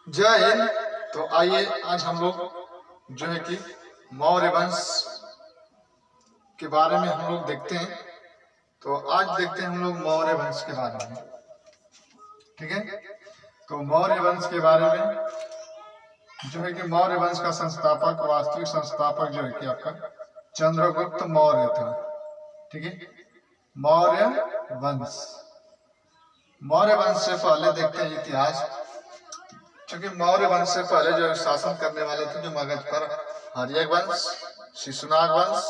जय हिंद। तो आइए आज हम लोग जो है कि मौर्य वंश के बारे में हम लोग देखते हैं। तो आज देखते हैं हम लोग मौर्य वंश के बारे में। ठीक है, तो मौर्य वंश के बारे में जो है कि मौर्य वंश का संस्थापक, वास्तविक संस्थापक जो है कि आपका चंद्रगुप्त मौर्य था। ठीक है, मौर्य वंश। मौर्य वंश से पहले देखते हैं इतिहास, क्योंकि मौर्य वंश से पहले जो शासन करने वाले थे जो मगध पर, हर्यक वंश, शिशुनाग वंश,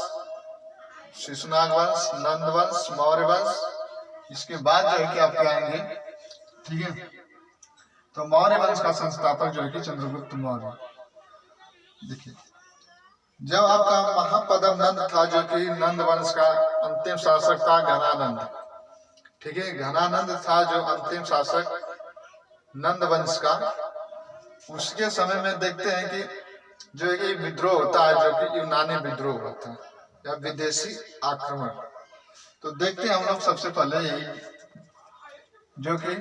नंद वंश, मौर्य वंश। इसके बाद जो है कि आपके आएंगे। ठीक है, तो मौर्य वंश का संस्थापक जो है कि चंद्रगुप्त मौर्य। देखिए, जब आपका महापद्म नंद था जो कि नंद वंश का अंतिम शासक था, घनानंद। ठीक है, घनानंद था जो अंतिम शासक नंद वंश का। उसके समय में देखते हैं कि जो है कि विद्रोह होता है, जो कि यूनानी विद्रोह होता है या विदेशी आक्रमण। तो देखते हैं हम लोग सबसे पहले यही, जो कि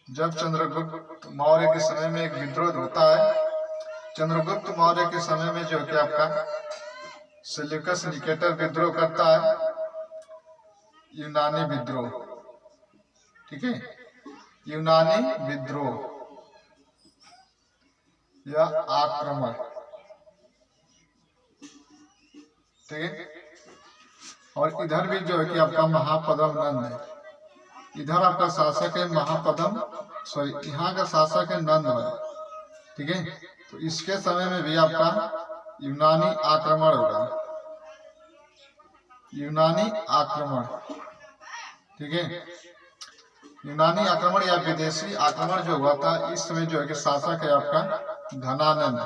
जब चंद्रगुप्त मौर्य के समय में एक विद्रोह होता है। चंद्रगुप्त मौर्य के समय में जो कि आपका सेल्यूकस निकेटर विद्रोह करता है, यूनानी विद्रोह। ठीक है, यूनानी विद्रोह या आक्रमण। ठीक है, और इधर भी जो है कि आपका महापद्म नंद है। इधर आपका शासक है महापद्म, सॉरी यहाँ का शासक है नंद वंश। ठीक है, तो इसके समय में भी आपका यूनानी आक्रमण होगा, यूनानी आक्रमण। ठीक है, यूनानी आक्रमण या विदेशी आक्रमण जो हुआ था, इस समय जो है कि शासक है आपका घनानंद।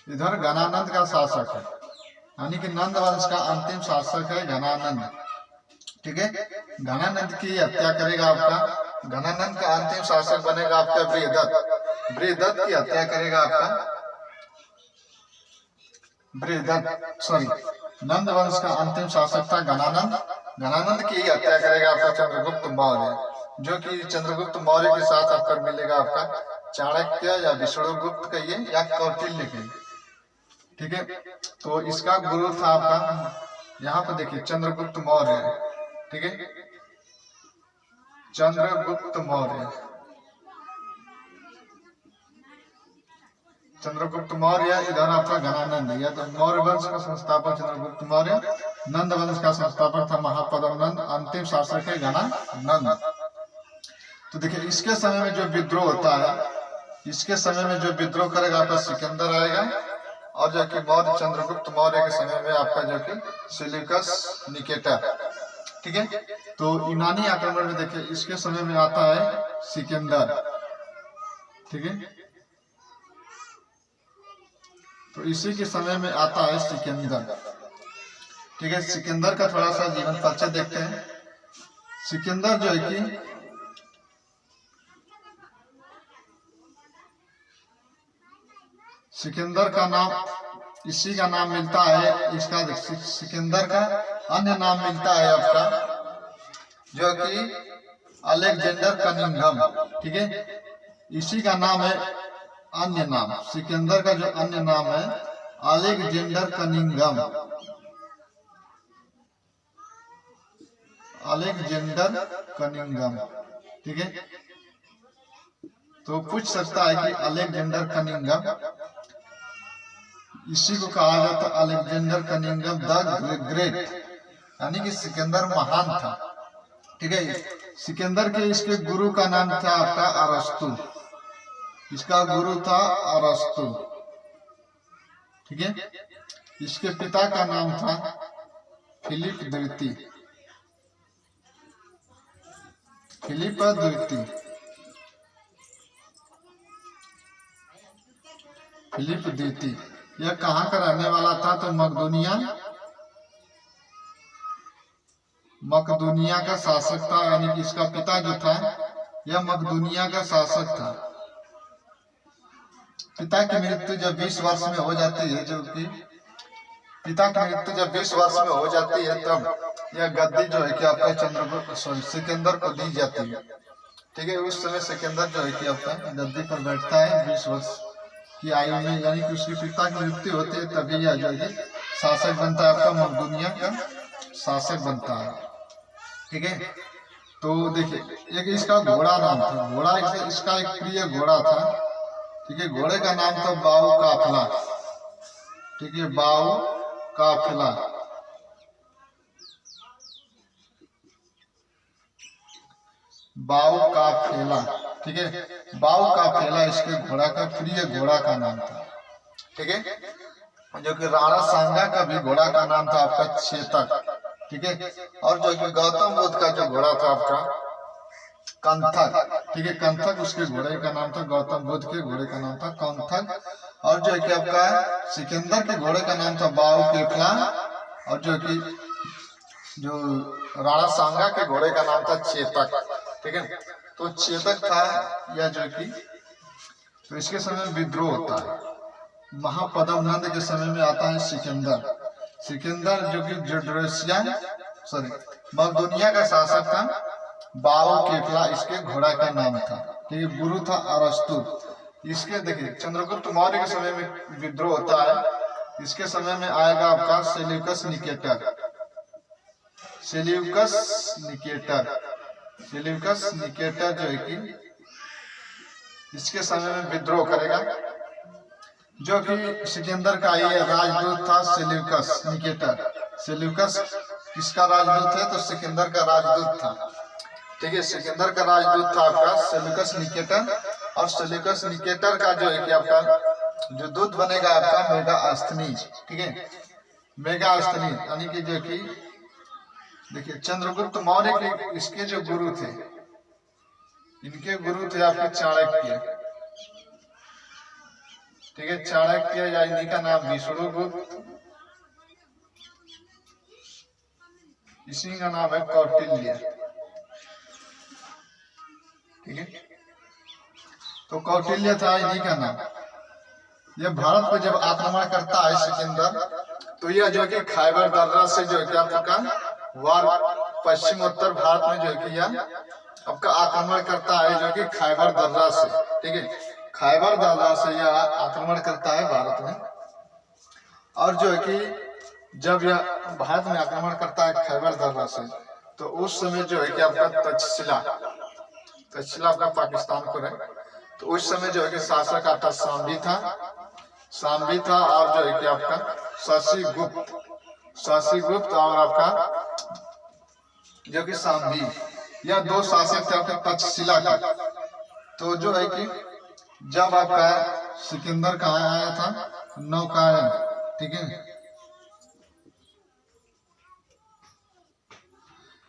इधर घनानंद का शासक है, यानी कि नंद वंश का अंतिम शासक है घनानंद। ठीक है, घनानंद की हत्या करेगा आपका, घनानंद का अंतिम शासक बनेगा आपका बृहदत्त। बृहदत्त की हत्या करेगा आपका बृहदत्त, सॉरी, नंद वंश का अंतिम शासक था घनानंद। घनानंद की हत्या करेगा आपका चंद्रगुप्त मौर्य, जो कि चंद्रगुप्त मौर्य के साथ आपका मिलेगा आपका चाणक्य या विष्णुगुप्त कहिए या कौटिल्य कहिए। ठीक है, तो इसका गुरु था आपका, यहाँ पर देखिए चंद्रगुप्त मौर्य। ठीक है, चंद्रगुप्त मौर्य, चंद्रगुप्त मौर्य। इधर आपका घनानंद, या तो मौर्य वंश का संस्थापक चंद्रगुप्त मौर्य, नंद वंश का संस्थापक था महापद्म नंद, अंतिम शासक है घनानंद। तो देखिए, इसके समय में जो विद्रोह होता है, इसके समय में जो विद्रोह करेगा आपका सिकंदर आएगा, और जो कि मौर्य चंद्रगुप्त मौर्य के समय में आपका जो कि सेल्यूकस निकेटर। ठीक है, तो यूनानी आक्रमण में देखिए इसके समय में आता है सिकंदर। ठीक है, तो इसी के समय में आता है सिकंदर। ठीक है, सिकंदर का थोड़ा सा जीवन परिचय देखते हैं। सिकंदर जो है कि सिकंदर का नाम, इसी का नाम मिलता है, इसका सिकंदर का अन्य नाम मिलता है आपका जो कि अलेक्जेंडर कनिंघम। ठीक है, इसी का नाम है अन्य नाम, सिकंदर का जो अन्य नाम है अलेक्जेंडर कनिंघम। Alexander Cunningham. ठीक है, तो पूछ सकता है कि अलेक्जेंडर कनिंघम, इसी को कहा जाता अलेक्जेंडर कनिंघम द ग्रेट, यानी कि सिकंदर महान था। ठीक है, सिकंदर के इसके गुरु का नाम था आपका अरस्तु, इसका गुरु था अरस्तु। ठीक है, इसके पिता का नाम था फिलिप द्वितीय, फिलिप द्वितीय, फिलिप द्वितीय। यह कहाँ का रहने वाला था? तो मकदूनिया का शासक था, यानी कि इसका पिता जो था यह मकदूनिया का शासक था। पिता की मृत्यु जब 20 वर्ष में हो जाती है, जो कि पिता की मृत्यु जब 20 वर्ष में हो जाती है तब यह गद्दी जो है कि आपका चंद्रगुप्त सिकंदर को दी जाती है। ठीक है, उस समय सिकंदर जो है कि आपका गद्दी पर बैठता है 20 वर्ष की आयु में, यानी कि उसके पिता की मृत्यु होती है तभी यह जो है शासक बनता है, आपका मकदूनिया का शासक बनता है। ठीक है, तो देखिए एक इसका घोड़ा नाम था, घोड़ा इसका एक प्रिय घोड़ा था। ठीक है, घोड़े का नाम था बाऊ काफिला। ठीक है, बाऊ काफिला। बाऊ काफिला। ठीक है, बाऊ काफिला इसके घोड़ा का प्रिय घोड़ा का नाम था। ठीक है, जो कि राणा सांगा का भी घोड़ा का नाम था आपका चेतक। ठीक है, और जो कि गौतम बुद्ध का जो घोड़ा था आपका कंथक। ठीक है, कंथक उसके घोड़े का नाम था, गौतम बुद्ध के घोड़े का नाम था कंथक। और जो कि आपका सिकंदर के घोड़े का नाम था बाऊ केफला। और जो कि जो राणा सांगा के घोड़े का नाम था चेतक। ठीक है, तो चेतक था या जो कि तो इसके समय में विद्रोह होता है। महापद्म नंद के समय में आता है सिकंदर। सिकंदर जो कि मकदूनिया का शासक था। बाऊ केफला इसके घोड़ा का नाम था। ठीक है, गुरु था अरस्तु। इसके देखिए चंद्रगुप्त मौर्य के समय में विद्रोह होता है। इसके समय में आएगा आपका सेल्यूकस निकेटर। सेल्यूकस निकेटर जो है कि इसके समय में विद्रोह करेगा, जो कि सिकंदर का ये राजदूत था सेल्यूकस निकेटर। सेल्यूकस किसका राजदूत है? तो सिकंदर का राजदूत था। ठीक है, सिकंदर का राजदूत था आपका सेल्यूकस निकेटर। और सेल्यूकस निकेटर का जो है कि आपका जो दूत बनेगा आपका मेगास्थनीज। ठीक है, मेगास्थनीज यानी कि जो कि देखिए चंद्रगुप्त मौर्य के इसके जो गुरु थे, इनके गुरु थे आपके चाणक्य। ठीक है, चाणक्य या इन्हीं का नाम विष्णुगुप्त, इसी का नाम है कौटिल्य। ठीक है, तो कौटिल्य था इन्हीं का नाम। यह भारत पर जब आक्रमण करता है सिकंदर, तो यह जो कि खैबर दर्रा से जो है कि आपका वार पश्चिम उत्तर भारत में जो है कि यह आपका आक्रमण करता है, जो कि खैबर दर्रा से। ठीक है, खैबर दर्रा से यह आक्रमण करता है भारत में। और जो है कि जब यह भारत में आक्रमण करता है खैबर दर्रा से, तो उस समय जो है कि आपका तक्षशिला आपका पाकिस्तान को है, तो उस समय जो है कि शासक आता सांबी था। और जो है कि आपका शशिगुप्त और आपका जो कि सांबी, यह दो शासक थे आपके तक्षशिला का। तो जो है कि जब आपका सिकंदर कहाँ आया था? नौकायन। ठीक है,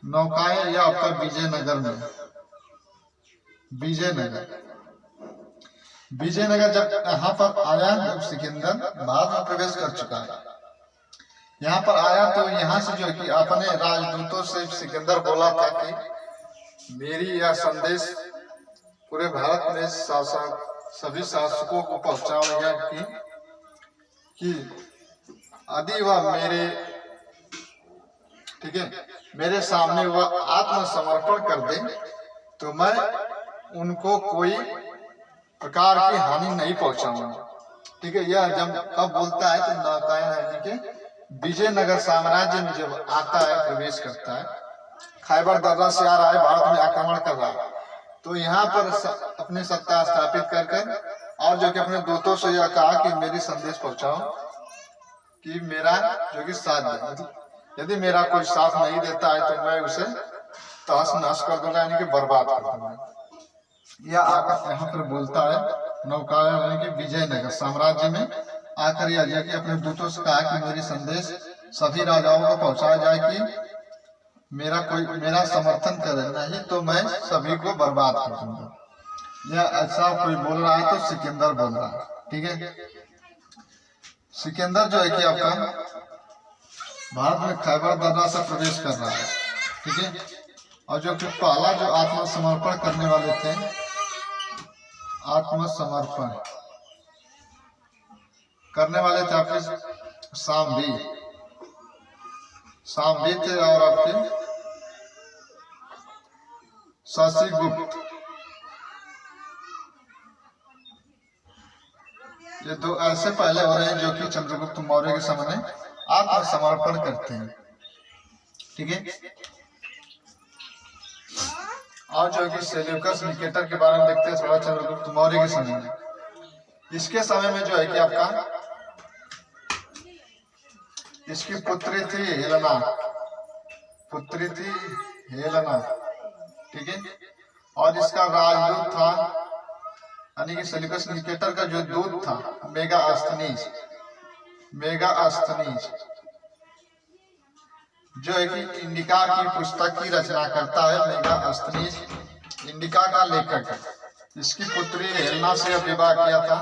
नौकायन या आपका विजयनगर में। विजयनगर जब यहाँ पर आया, जब सिकंदर भारत में प्रवेश कर चुका है, यहाँ पर आया, तो यहाँ से जो है कि अपने राजदूतों से सिकंदर बोला था कि मेरी यह संदेश पूरे भारत में सभी शासकों को पहुंचाया कि यदि वह मेरे ठीक है मेरे सामने वह आत्मसमर्पण कर दे, तो मैं उनको कोई प्रकार की हानि नहीं पहुंचाऊंगा। ठीक है, यह जब कब बोलता है? तो नौकायन के विजयनगर साम्राज्य में जब आता है, प्रवेश करता है, खैबर दर्रा से आ रहा है, भारत में आक्रमण कर रहा है, तो यहाँ पर अपनी सत्ता स्थापित कर और जो कि अपने दूतों से यह कहा कि मेरी संदेश पहुंचाओ कि मेरा जो कि साथ दे, यदि मेरा कोई साथ नहीं देता है तो मैं उसे तहस नहस कर दूंगा, यानी कि बर्बाद कर दूंगा। यह आकर यहाँ पर बोलता है नौकायन यानी कि विजयनगर साम्राज्य में आकर यह कि अपने दूतों से कहा कि मेरी संदेश सभी राजाओं को पहुंचाया जाए कि मेरा समर्थन करे, नहीं तो मैं सभी को बर्बाद कर दूंगा। यह ऐसा कोई बोल रहा है, तो सिकंदर बोल रहा है। ठीक है, सिकंदर जो है कि आपका भारत में खैबर दर्रा से प्रवेश कर रहा है। ठीक है, और जो कि पहला जो आत्मसमर्पण करने वाले थे, आत्मसमर्पण करने वाले थे आपके सांबी। शाम्भी थे और आपके शशिगुप्त, ये दो ऐसे पहले हो रहे हैं जो कि चंद्रगुप्त मौर्य के सामने आत्मसमर्पण करते हैं। ठीक है। और जो कि सेल्यूकस निकेटर के बारे में देखते हैं थोड़ा चंद्रगुप्त मौर्य के समय में। इसके समय में जो है कि आपका इसकी पुत्री थी हेलेना, पुत्री थी हेलेना। ठीक है। और इसका राजदूत था, यानी कि सेल्यूकस निकेटर का जो दूत था मेगास्थनीज, मेगास्थनीज जो है कि इंडिका की पुस्तक की रचना करता है। मेगास्थनीज इंडिका का लेखक है। इसकी पुत्री हेलेना से विवाह किया था,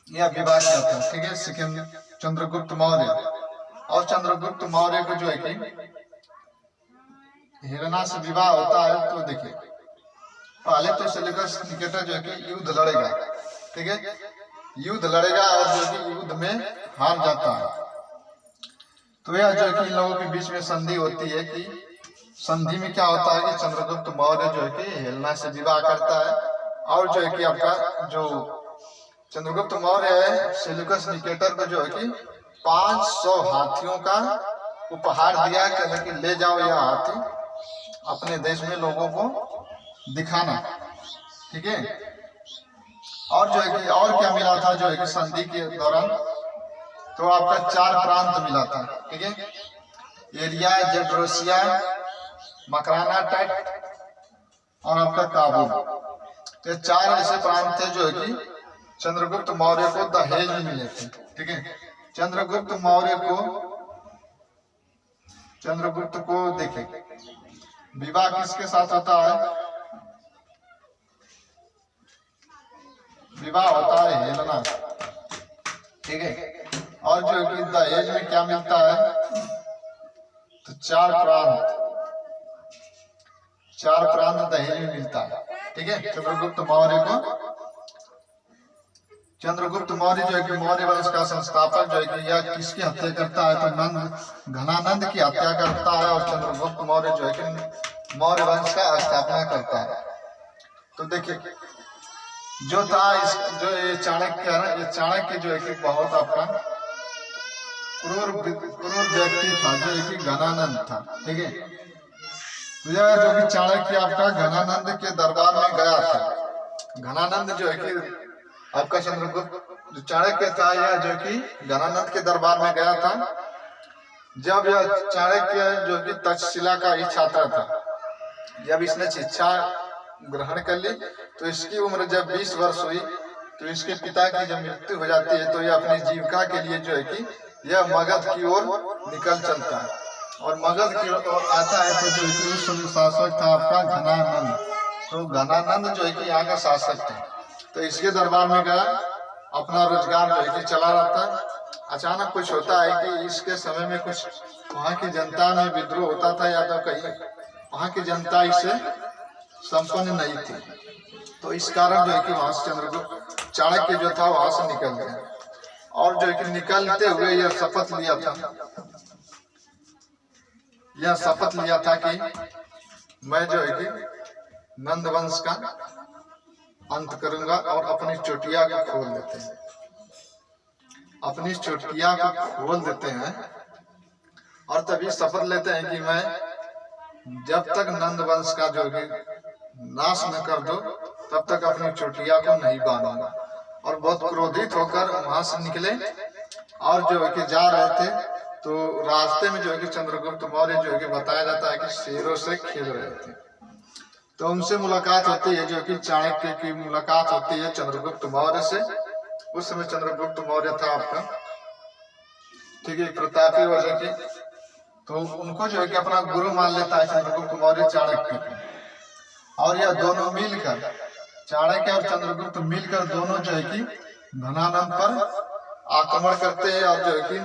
यह विवाह किया था। ठीक है। चंद्रगुप्त मौर्य, और चंद्रगुप्त मौर्य को जो है कि हेलेना से विवाह होता है। तो देखिए पहले तो सेल्यूकस निकेटर जो है कि युद्ध लड़ेगा। ठीक है। युद्ध लड़ेगा और जो कि युद्ध में हार जाता है। तो यह जो है कि इन लोगों के बीच में संधि होती है कि संधि में क्या होता है कि चंद्रगुप्त मौर्य जो है कि हेलेना से विवाह करता है। और जो है कि आपका जो चंद्रगुप्त मौर्य है सेल्यूकस निकेटर को जो है कि 500 हाथियों का उपहार दिया कि ले जाओ यह हाथी अपने देश में लोगों को दिखाना। ठीक है। और जो है कि और क्या मिला था जो है कि संधि के दौरान, तो आपका 4 प्रांत मिला था। ठीक है। एरिया, जेड्रोसिया, मकराना तट और आपका काबुल, ये 4 ऐसे प्रांत थे जो है कि चंद्रगुप्त मौर्य को दहेज में मिले थे। ठीक है। चंद्रगुप्त को देखें विवाह किसके साथ होता है? विवाह होता है हेलेना। ठीक है। और जो कि दहेज में क्या मिलता है? तो 4 प्रांत दहेज में मिलता है। ठीक है। चंद्रगुप्त मौर्य जो है कि मौर्य वंश का संस्थापक जो है कि यह किसकी हत्या करता है? तो घनानंद की हत्या करता है। और चंद्रगुप्त मौर्य जो है कि मौर्य वंश का स्थापना करता है। तो देखिए जो था जो ये चाणक्य है ना, ये चाणक्य जो है कि बहुत आपका क्रूर व्यक्ति था जो है कि घनानंद था। ठीक है। यह जो कि चाणक्य आपका घनानंद के दरबार में गया था। घनानंद जो है कि आपका चंद्रगुप्त जो चाणक्य था यह जो कि घनानंद के दरबार में गया था। जब यह चाणक्य जो कि तक्षशिला का ही छात्र था, जब इसने शिक्षा ग्रहण कर ली तो इसकी उम्र जब 20 वर्ष हुई तो इसके पिता की जब मृत्यु हो जाती है तो यह अपनी जीविका के लिए जो है कि यह मगध की ओर निकल चलता है। और मगध की ओर आता है तो जो कि उस शासक था आपका घनानंद। तो घनानंद जो है कि यहाँ का शासक था, तो इसके दरबार में गया, अपना रोजगार जो है कि चला रहा था। अचानक कुछ होता है कि इसके समय में कुछ वहाँ की जनता में विद्रोह होता था, या तो कहीं वहाँ की जनता इससे संपन्न नहीं थी। तो इस कारण जो है कि वहां से चंद्रगुप्त चाणक्य जो था वहां से निकल गया। और जो है कि निकलते हुए यह शपथ लिया था कि मैं जो है कि नंद वंश का अंत करूंगा। और अपनी चोटिया को खोल देते हैं, अपनी चोटिया को खोल देते हैं और तभी शपथ लेते हैं कि मैं जब तक नंद वंश का जो है नाश न कर दो तब तक अपनी चोटिया को नहीं बांधूंगा। और बहुत क्रोधित होकर वहां से निकले और जो है कि जा रहे थे तो रास्ते में जो है कि चंद्रगुप्त मौर्य जो है कि बताया जाता है कि शेरों से खेल रहे थे। तो उनसे मुलाकात होती है, जो कि चाणक्य की मुलाकात होती है चंद्रगुप्त मौर्य से। उस समय चंद्रगुप्त मौर्य था आपका, ठीक है, प्रतापी वजह की। तो उनको जो है कि अपना गुरु मान लेता है चंद्रगुप्त मौर्य चाणक्य को। और यह दोनों मिलकर, चाणक्य और चंद्रगुप्त मिलकर दोनों जो है कि धनानंद पर आक्रमण करते हैं। और जो है कि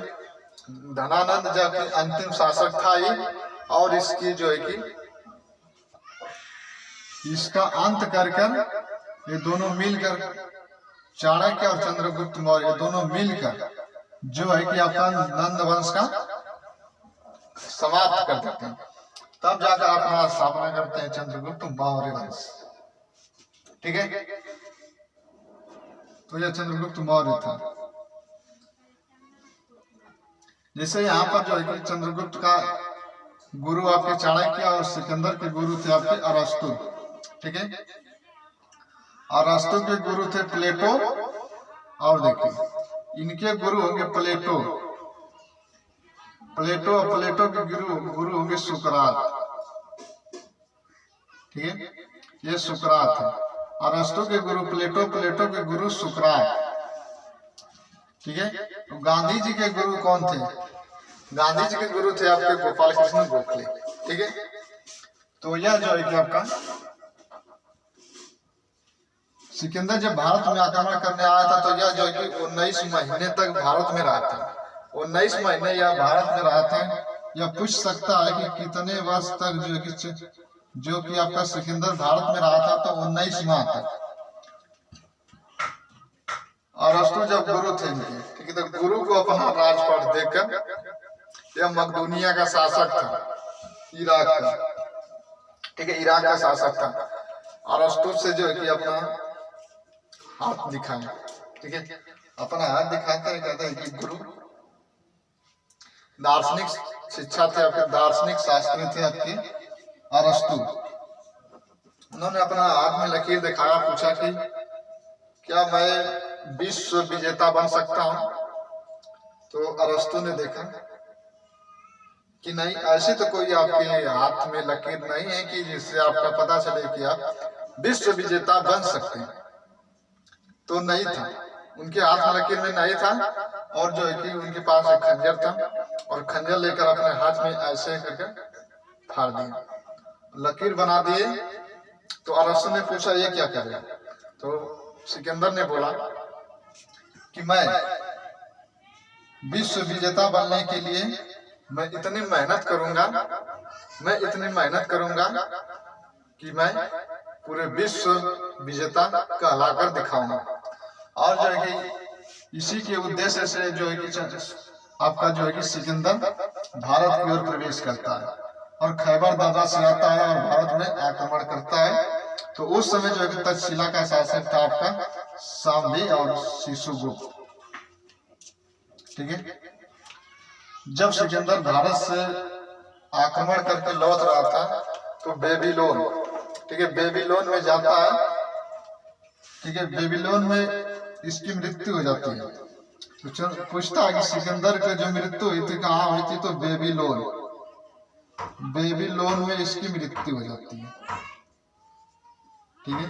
धनानंद जो कि अंतिम शासक था ये, और इसकी जो है कि इसका अंत कर ये दोनों मिलकर, चाणक्य और चंद्रगुप्त मौर्य दोनों मिलकर जो है कि आपका नंद वंश का समाप्त कर देते हैं। तब जाकर अपना स्थापना करते हैं चंद्रगुप्त मौर्य वंश। ठीक है, तो यह चंद्रगुप्त मौर्य था। जैसे यहाँ पर जो है कि चंद्रगुप्त का गुरु आपके चाणक्य और सिकंदर के गुरु थे आपके अरस्तु। ठीक है, अरस्तु के गुरु थे प्लेटो, और देखिए इनके गुरु होंगे प्लेटो। प्लेटो के गुरु होंगे सुकरात। ठीक है, ये सुकरात है। अरस्तु के गुरु प्लेटो के गुरु सुकरात। ठीक है, तो गांधी जी के गुरु कौन थे? गांधी जी के गुरु थे आपके गोपाल कृष्ण गोखले। ठीक है, तो यह जो है कि आपका सिकंदर जब भारत में आक्रमण करने आया था, तो यह जो है कि 19 महीने तक भारत में रहा था। 19 महीने यह भारत में रहा था। यह पूछ सकता है कि कितने वर्ष तक जो कि आपका सिकंदर भारत में रहा था, तो 19 माह तक। अरस्तु जब गुरु थे इनके, ठीक है, तो गुरु को अपना राजपाट देकर यह मकदूनिया का शासक था, इराक का। ठीक है, इराक का शासक था। अरस्तु से जो है कि अपना हाथ दिखाया। ठीक है, अपना हाथ दिखाते हैं, कहते हैं कि गुरु दार्शनिक शिक्षा थे आपके, दार्शनिक शास्त्री थे आपके अरस्तु। उन्होंने अपना हाथ में लकीर दिखाया, पूछा कि क्या मैं विश्व विजेता बन सकता हूं? तो अरस्तु ने देखा कि नहीं, ऐसे तो कोई आपके हाथ में लकीर नहीं है कि जिससे आपका पता चले कि आप विश्व विजेता बन सकते हैं। तो नहीं था, उनके हाथ में लकीर में नहीं था। और जो है कि उनके पास एक खंजर था, और खंजर लेकर अपने हाथ में ऐसे करके फाड़ दिया, लकीर बना दिए। तो अरस्तु ने पूछा ये क्या कर रहे? तो सिकंदर ने बोला कि मैं विश्व विजेता बनने के लिए मैं इतनी मेहनत करूंगा कि मैं पूरे विश्व विजेता कहलाकर दिखाऊंगा। और जो है कि इसी के उद्देश्य से जो है कि आपका जो है कि सिकंदर भारत की ओर प्रवेश करता है और खैबर दादा से आता है और भारत में आक्रमण करता है। तो उस समय जो है कि तक्षशिला का शासक था आपका शाम्भी और शिशुगुप्त। ठीक है, जब सिकंदर भारत से आक्रमण करके लौट रहा था, तो बेबीलोन, ठीक है, बेबीलोन में जाता है। ठीक है, बेबीलोन में इसकी मृत्यु हो जाती है। तो पूछता है कि सिकंदर की जो मृत्यु हुई थी कहाँ हुई थी? तो बेबीलोन में इसकी मृत्यु हो जाती है। ठीक है,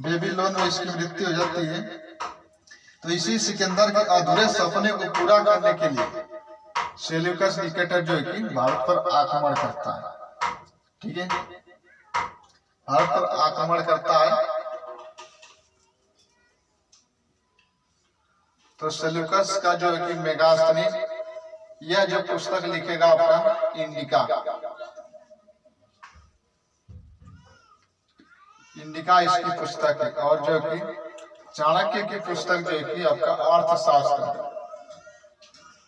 बेबीलोन में इसकी मृत्यु हो जाती है। तो इसी सिकंदर के अधूरे सपने को पूरा करने के लिए सेल्यूकस निकेटर जो है कि भारत पर आक्रमण करता है। ठीक है, भारत पर आक्रमण करता है। तो सेल्यूकस का जो है कि मेगास्थनीज, यह जो पुस्तक लिखेगा आपका इंडिका इसकी पुस्तक है। और जो कि चाणक्य की पुस्तक जो है कि आपका अर्थशास्त्र,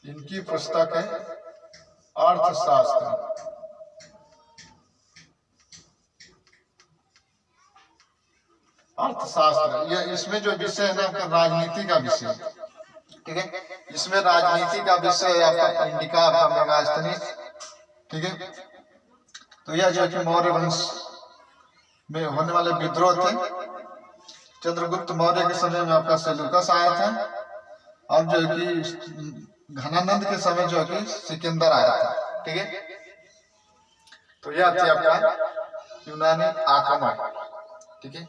इनकी पुस्तक है अर्थशास्त्र। यह इसमें जो विषय है ना आपका राजनीति का विषय। ठीक है, इसमें राजनीति का विषय आपका इंडिका का मेगास्थनीज। ठीक है, तो यह जो कि मौर्य वंश में होने वाले विद्रोह थे। चंद्रगुप्त मौर्य के समय में आपका सेल्यूकस आया था, और जो कि घनानंद के समय जो कि सिकंदर आया था। ठीक है, तो यह थी आपका यूनानी आक्रमण। ठीक है,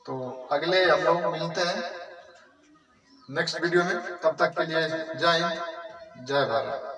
तो अगले हम लोग मिलते हैं नेक्स्ट वीडियो में। तब तक के लिए जय हिंद, जय भारत।